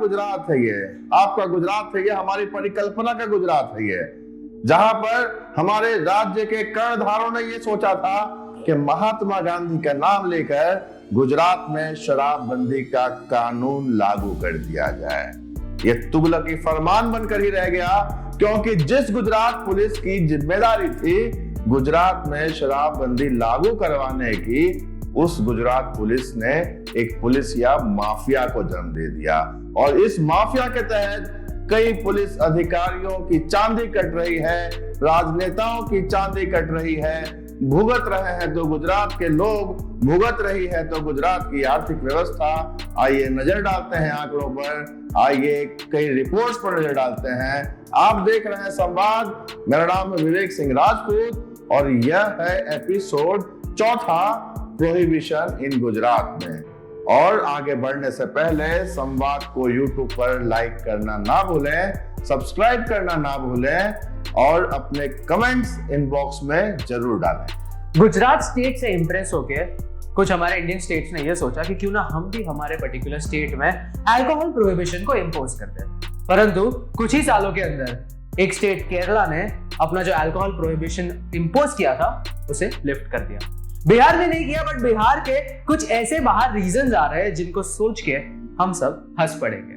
गुजरात है ये, आपका गुजरात है ये, हमारी परिकल्पना का गुजरात है ये, जहां पर हमारे राज्य के कर्णधारों ने ये सोचा था कि महात्मा गांधी का नाम लेकर गुजरात में शराबबंदी का कानून लागू कर दिया जाए। ये तुगलकी फरमान बनकर ही रह गया, क्योंकि जिस गुजरात पुलिस की जिम्मेदारी थी गुजरात में शराबबंदी लागू करवाने की, उस गुजरात पुलिस ने एक पुलिस या माफिया को जन्म दे दिया। और इस माफिया के तहत कई पुलिस अधिकारियों की चांदी कट रही है, राजनेताओं की चांदी कट रही है, भुगत रहे हैं तो गुजरात के लोग, भुगत रही है तो गुजरात की आर्थिक व्यवस्था। आइए नजर डालते हैं आंकड़ों पर, आइए कई रिपोर्ट्स पर नजर डालते हैं। आप देख रहे हैं संवाद, मेरा नाम है विवेक सिंह राजपूत और यह है एपिसोड 4, प्रोहिबिशन इन गुजरात में। और आगे बढ़ने से पहले संवाद को YouTube पर लाइक करना ना भूलें, सब्सक्राइब करना ना भूलें और अपने कमेंट्स इनबॉक्स में जरूर डालें। गुजरात स्टेट से इंप्रेस होके कुछ हमारे इंडियन स्टेट्स ने यह सोचा कि क्यों ना हम भी हमारे पर्टिकुलर स्टेट में अल्कोहल प्रोहिबिशन को इंपोज कर दें। परंतु कुछ ही सालों के अंदर एक स्टेट केरला ने अपना जो अल्कोहल प्रोहिबिशन इंपोज किया था उसे लिफ्ट कर दिया। बिहार ने नहीं किया, बट बिहार के कुछ ऐसे बाहर रीजंस आ रहे हैं जिनको सोच के हम सब हंस पड़ेंगे।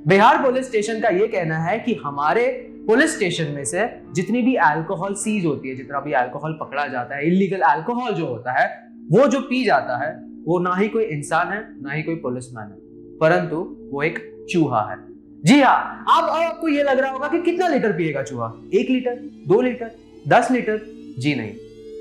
बिहार पुलिस स्टेशन का यह कहना है कि हमारे पुलिस स्टेशन में से जितनी भी अल्कोहल सीज होती है, जितना भी अल्कोहल पकड़ा जाता है, इलीगल अल्कोहल जो होता है, वो जो पी जाता है वो ना ही कोई इंसान है ना ही कोई पुलिसमैन है, परंतु वो एक चूहा है। जी हाँ, आपको ये लग रहा होगा कि कितना लीटर पिएगा चूहा, 1 लीटर, 2 लीटर, 10 लीटर? जी नहीं।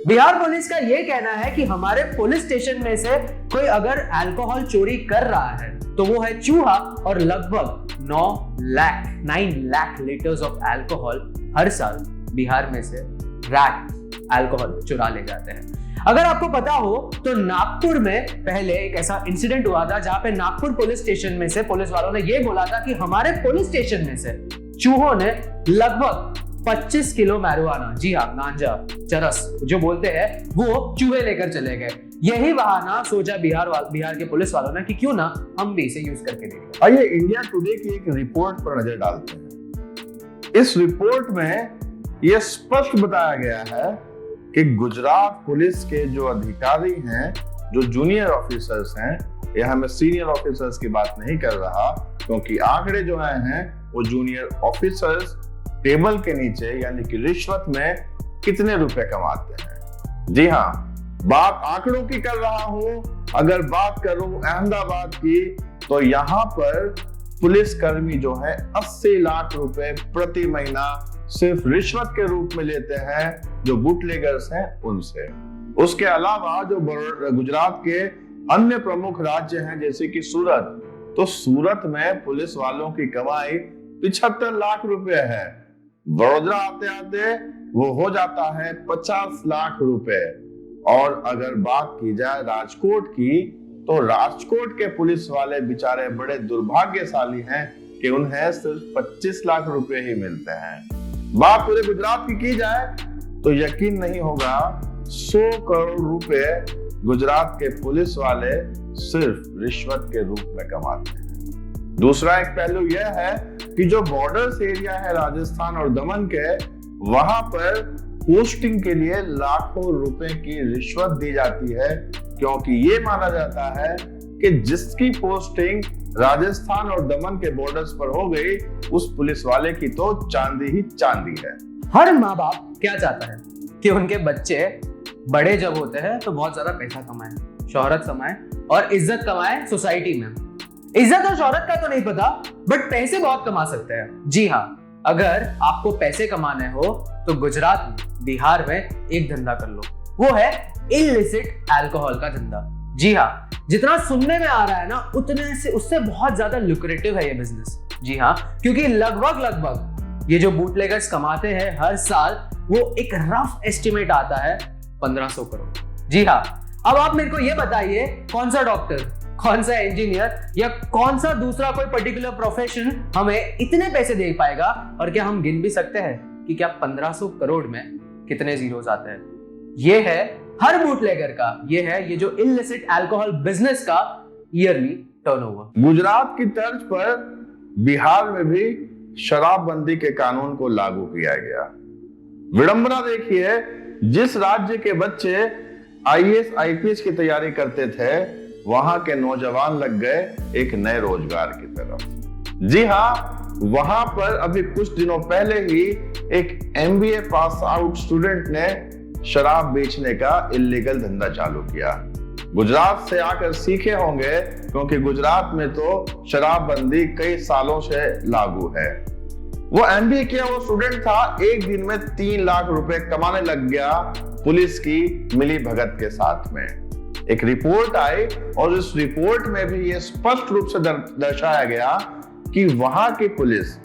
बिहार पुलिस का यह कहना है कि हमारे पुलिस स्टेशन में से कोई अगर अल्कोहल चोरी कर रहा है तो वो है चूहा, और लगभग 9 लाख लीटर्स ऑफ अल्कोहल हर साल बिहार में से रैट अल्कोहल चुरा ले जाते हैं। अगर आपको पता हो तो नागपुर में पहले एक ऐसा इंसिडेंट हुआ था जहां पे नागपुर पुलिस स्टेशन में से पुलिस वालों ने यह बोला था कि हमारे पुलिस स्टेशन में से चूहों ने लगभग 25 किलो मैरिजुआना, जी हाँ, गांजा, चरस जो बोलते हैं, वो चूहे लेकर चले गए। यही बहाना सोचा बिहार के पुलिस वालों ने कि क्यों ना हम भी इसे यूज करके देखें। आइए इंडिया टुडे की एक रिपोर्ट पर नजर डालते हैं। इस रिपोर्ट में यह स्पष्ट बताया गया है कि गुजरात पुलिस के जो अधिकारी हैं, जो जूनियर ऑफिसर्स हैं, यहां मैं सीनियर ऑफिसर्स की बात नहीं कर रहा, क्योंकि आंकड़े जो हैं वो जूनियर ऑफिसर्स टेबल के नीचे यानी कि रिश्वत में कितने रुपए कमाते हैं। जी हाँ, बात आंकड़ों की कर रहा हूं। अगर बात करूं अहमदाबाद की तो यहां पर पुलिसकर्मी जो है 80 लाख रुपए प्रति महीना सिर्फ रिश्वत के रूप में लेते हैं, जो बूटलेगर्स हैं उनसे। उसके अलावा जो गुजरात के अन्य प्रमुख राज्य हैं जैसे कि सूरत, तो सूरत में पुलिस वालों की कमाई 75 लाख रुपए है। वडोदरा आते आते वो हो जाता है 50 लाख रुपए। और अगर बात की जाए राजकोट की, तो राजकोट के पुलिस वाले बेचारे बड़े दुर्भाग्यशाली हैं कि उन्हें सिर्फ 25 लाख रुपए ही मिलते हैं। बात पूरे गुजरात की जाए तो यकीन नहीं होगा 100 करोड़ रुपए गुजरात के पुलिस वाले सिर्फ रिश्वत के रूप में कमाते हैं। दूसरा एक पहलू यह है कि जो बॉर्डर्स एरिया है राजस्थान और दमन के, वहां पर पोस्टिंग के लिए लाखों रुपए की रिश्वत दी जाती है, क्योंकि ये माना जाता है कि जिसकी पोस्टिंग राजस्थान और दमन के बॉर्डर्स पर हो गई, उस पुलिस वाले की तो चांदी ही चांदी है। हर माँ बाप क्या चाहता है कि उनके बच्चे बड़े जब होते हैं तो बहुत ज्यादा पैसा कमाएं, शोहरत कमाएं और इज्जत कमाएं सोसाइटी में। इज्जत और शोहरत का तो नहीं पता, बट पैसे बहुत कमा सकते हैं। जी हाँ, अगर आपको पैसे कमाने हो तो गुजरात में, बिहार में एक धंधा कर लो, वो है इलिसिट अल्कोहल का धंधा। जी हाँ, जितना सुनने में आ रहा है ना, उतने से उससे बहुत ज्यादा लुक्रेटिव है ये बिजनेस। जी हाँ, क्योंकि लगभग ये जो बूटलेगर्स कमाते हैं हर साल, वो एक रफ एस्टिमेट आता है 1500 करोड़। जी हाँ, अब आप मेरे को ये बताइए, कौन सा डॉक्टर, कौन सा इंजीनियर या कौन सा दूसरा कोई पर्टिकुलर प्रोफेशन हमें इतने पैसे दे पाएगा? और क्या हम गिन भी सकते हैं कि क्या 1500 करोड़ में कितने जीरोस आते हैं? ये है हर बूटलेगर का, ये है ये जो इलिसिट अल्कोहल बिजनेस का ईयरली टर्नओवर। गुजरात की तर्ज पर बिहार में भी शराबबंदी के कानून को लागू किया गया। विडंबना देखिए, जिस राज्य के बच्चे आईएएस आईपीएस की तैयारी करते थे, वहां के नौजवान लग गए एक नए रोजगार की तरफ। जी हां, वहां पर अभी कुछ दिनों पहले ही एक एमबीए पास आउट स्टूडेंट ने शराब बेचने का इलीगल धंधा चालू किया। गुजरात से आकर सीखे होंगे, क्योंकि गुजरात में तो शराबबंदी कई सालों से लागू है। वो एमबीए किया वो स्टूडेंट था, एक दिन में 3 लाख रुपए कमाने लग गया पुलिस की मिली भगत के साथ में। एक रिपोर्ट आई और इस रिपोर्ट में भी ये स्पष्ट रूप से दर्शाया गया कि वहां की पुलिस,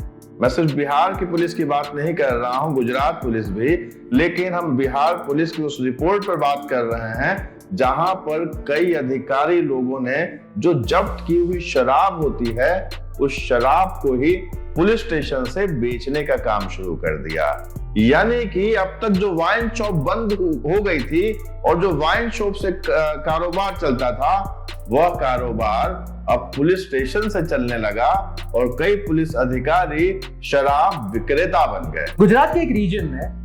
मैं सिर्फ बिहार की पुलिस की बात नहीं कर रहा हूं, गुजरात पुलिस भी, लेकिन हम बिहार पुलिस की उस रिपोर्ट पर बात कर रहे हैं जहां पर कई अधिकारी लोगों ने जो जब्त की हुई शराब होती है, उस शराब को ही पुलिस स्टेशन से बेचने का काम शुरू कर दिया। यानी कि अब तक जो वाइन शॉप बंद हो गई थी और जो वाइन शॉप से कारोबार चलता था, वह कारोबार अब पुलिस स्टेशन से चलने लगा और कई पुलिस अधिकारी शराब विक्रेता बन गए। गुजरात के एक रीजन में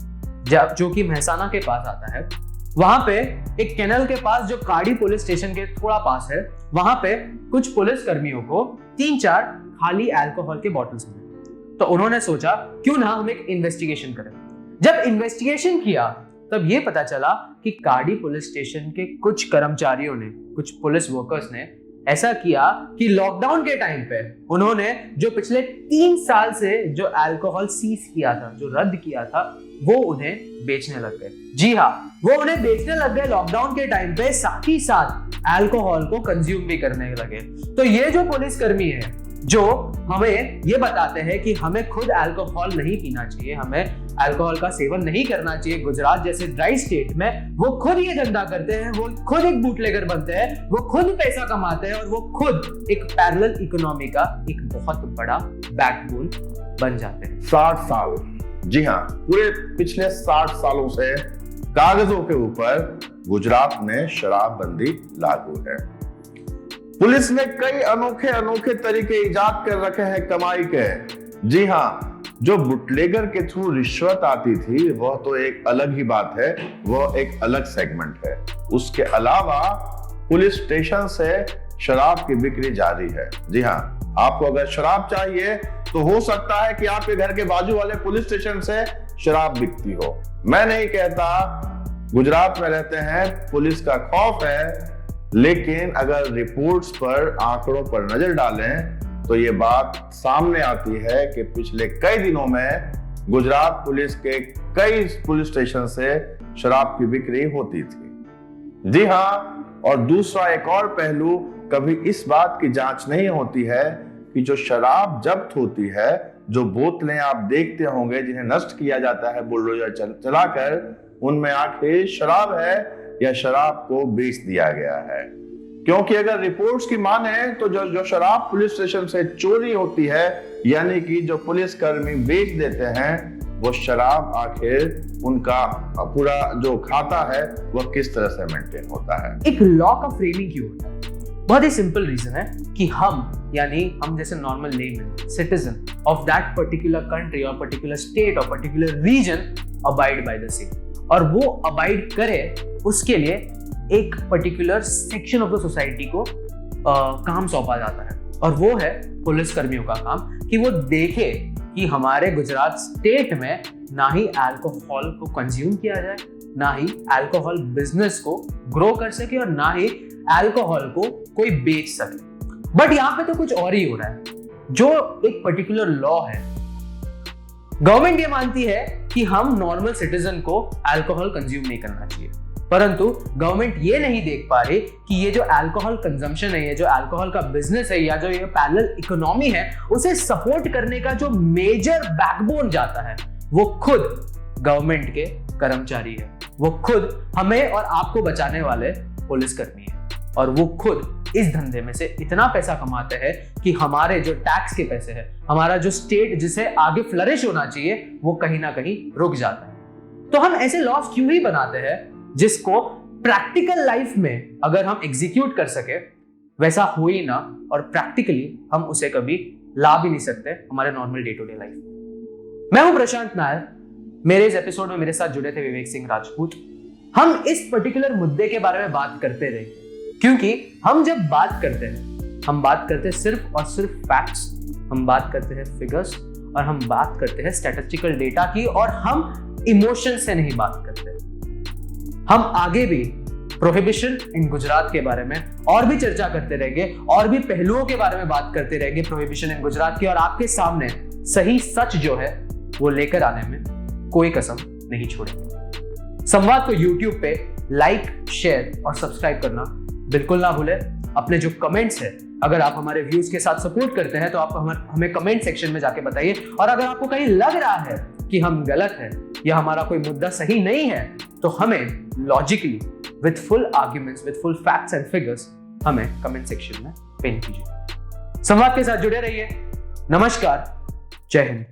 जो कि मेहसाना के पास आता है, वहां पे एक कैनल के पास जो काड़ी पुलिस स्टेशन के थोड़ा पास है, वहां पे कुछ पुलिस कर्मियों को 3-4 खाली अल्कोहल के बॉटल्स मिले। तो उन्होंने सोचा क्यों ना हम एक इन्वेस्टिगेशन करें। जब इन्वेस्टिगेशन किया तब ये पता चला कि काड़ी पुलिस स्टेशन के कुछ कर्मचारियों ने, कुछ पुलिस वर्कर्स ने ऐसा किया कि लॉकडाउन के टाइम पे उन्होंने जो पिछले 3 साल से जो अल्कोहल सीज किया था, जो रद्द किया था, वो उन्हें बेचने लग गए। जी हाँ, वो उन्हें बेचने लग गए लॉकडाउन के टाइम पे, साथ ही साथ अल्कोहल को कंज्यूम भी करने लगे। तो ये जो पुलिस कर्मी है जो हमें ये बताते हैं कि हमें खुद अल्कोहल नहीं पीना चाहिए, हमें अल्कोहल का सेवन नहीं करना चाहिए, गुजरात जैसे ड्राई स्टेट में वो खुद ये धंधा करते हैं, वो खुद एक बूटलेगर बनते हैं, वो खुद पैसा कमाते हैं और वो खुद एक पैरेलल इकोनॉमी का एक बहुत बड़ा बैकबोन बन जाते हैं। 60 साल, जी हाँ, पूरे पिछले 60 सालों से कागजों के ऊपर गुजरात में शराबबंदी लागू है। पुलिस ने कई अनोखे तरीके इजाद कर रखे हैं कमाई के। जी हाँ, जो बुटलेगर के थ्रू रिश्वत आती थी वह तो एक अलग ही बात है, वह एक अलग सेगमेंट है। उसके अलावा पुलिस स्टेशन से शराब की बिक्री जारी है। जी हाँ, आपको अगर शराब चाहिए तो हो सकता है कि आपके घर के बाजू वाले पुलिस स्टेशन से शराब बिकती हो। मैं नहीं कहता, गुजरात में रहते हैं, पुलिस का खौफ है, लेकिन अगर रिपोर्ट्स पर, आंकड़ों पर नजर डालें तो ये बात सामने आती है कि पिछले कई दिनों में गुजरात पुलिस के कई पुलिस स्टेशन से शराब की बिक्री होती थी। जी हाँ, और दूसरा एक और पहलू, कभी इस बात की जांच नहीं होती है कि जो शराब जब्त होती है, जो बोतलें आप देखते होंगे जिन्हें नष्ट किया जाता है बुलडोजर चलाकर, उनमें आखिर शराब है या शराब को बेच दिया गया है। क्योंकि अगर रिपोर्ट्स की माने तो जो शराब पुलिस स्टेशन से चोरी होती है, यानी कि जो पुलिस कर्मी बेच देते हैं, वो शराब आखिर उनका पूरा जो खाता है वह किस तरह से मेंटेन होता है। एक लॉ का फ्रेमिंग क्यों होता है? बहुत ही सिंपल रीजन है कि हम जैसे normal layman, citizen of that particular country और पर्टिकुलर स्टेट और particular region abide by the same, और वो अबाइड करे उसके लिए एक particular section of the society को काम सौंपा जाता है, और वो है पुलिस कर्मियों का काम कि वो देखे कि हमारे गुजरात स्टेट में ना ही अल्कोहल को कंज्यूम किया जाए, ना ही अल्कोहल बिजनेस को ग्रो कर सके और ना ही अल्कोहल को कोई बेच सके। बट यहाँ पे तो कुछ और ही हो रहा है। जो एक पर्टिकुलर लॉ है, गवर्नमेंट ये मानती है कि हम नॉर्मल सिटीजन को अल्कोहल कंज्यूम नहीं करना चाहिए, परंतु गवर्नमेंट ये नहीं देख पा रही कि ये जो अल्कोहल कंजम्पशन है, ये जो अल्कोहल का बिजनेस है, या जो ये पैरेलल इकोनॉमी है, उसे सपोर्ट करने का जो मेजर बैकबोन जाता है वो खुद गवर्नमेंट के कर्मचारी है, वो खुद हमें और आपको बचाने वाले पुलिसकर्मी है, और वो खुद इस धंधे में से इतना पैसा कमाते हैं कि हमारे जो टैक्स के पैसे हैं, हमारा जो स्टेट जिसे आगे फ्लरिश होना चाहिए, वो कहीं ना कहीं रुक जाता है। तो हम ऐसे लॉस क्यों ही बनाते हैं जिसको प्रैक्टिकल लाइफ में अगर हम एग्जीक्यूट कर सके वैसा हो ही ना, और प्रैक्टिकली हम उसे कभी ला भी नहीं सकते हमारे normal day to day life. मैं हूं प्रशांत नायर, मेरे इस एपिसोड में मेरे साथ जुड़े थे विवेक सिंह राजपूत। हम इस पर्टिकुलर मुद्दे के बारे में बात करते रहे, क्योंकि हम जब बात करते हैं, हम बात करते हैं सिर्फ और सिर्फ फैक्ट्स, हम बात करते हैं फिगर्स और हम बात करते हैं स्टैटिस्टिकल डेटा की, और हम इमोशन से नहीं बात करते। हम आगे भी प्रोहिबिशन इन गुजरात के बारे में और भी चर्चा करते रहेंगे और भी पहलुओं के बारे में बात करते रहेंगे प्रोहिबिशन इन गुजरात की, और आपके सामने सही सच जो है वो लेकर आने में कोई कसम नहीं छोड़ेंगे। संवाद को YouTube पे लाइक, शेयर और सब्सक्राइब करना बिल्कुल ना भूले। अपने जो कमेंट्स है, अगर आप हमारे व्यूज के साथ सपोर्ट करते हैं तो आप हमें कमेंट सेक्शन में जाके बताइए, और अगर आपको कहीं लग रहा है कि हम गलत हैं या हमारा कोई मुद्दा सही नहीं है तो हमें logically with full arguments, with full facts and figures हमें कमेंट सेक्शन में पिन कीजिए। संवाद के साथ जुड़े रहिए। नमस्कार, जय हिंद।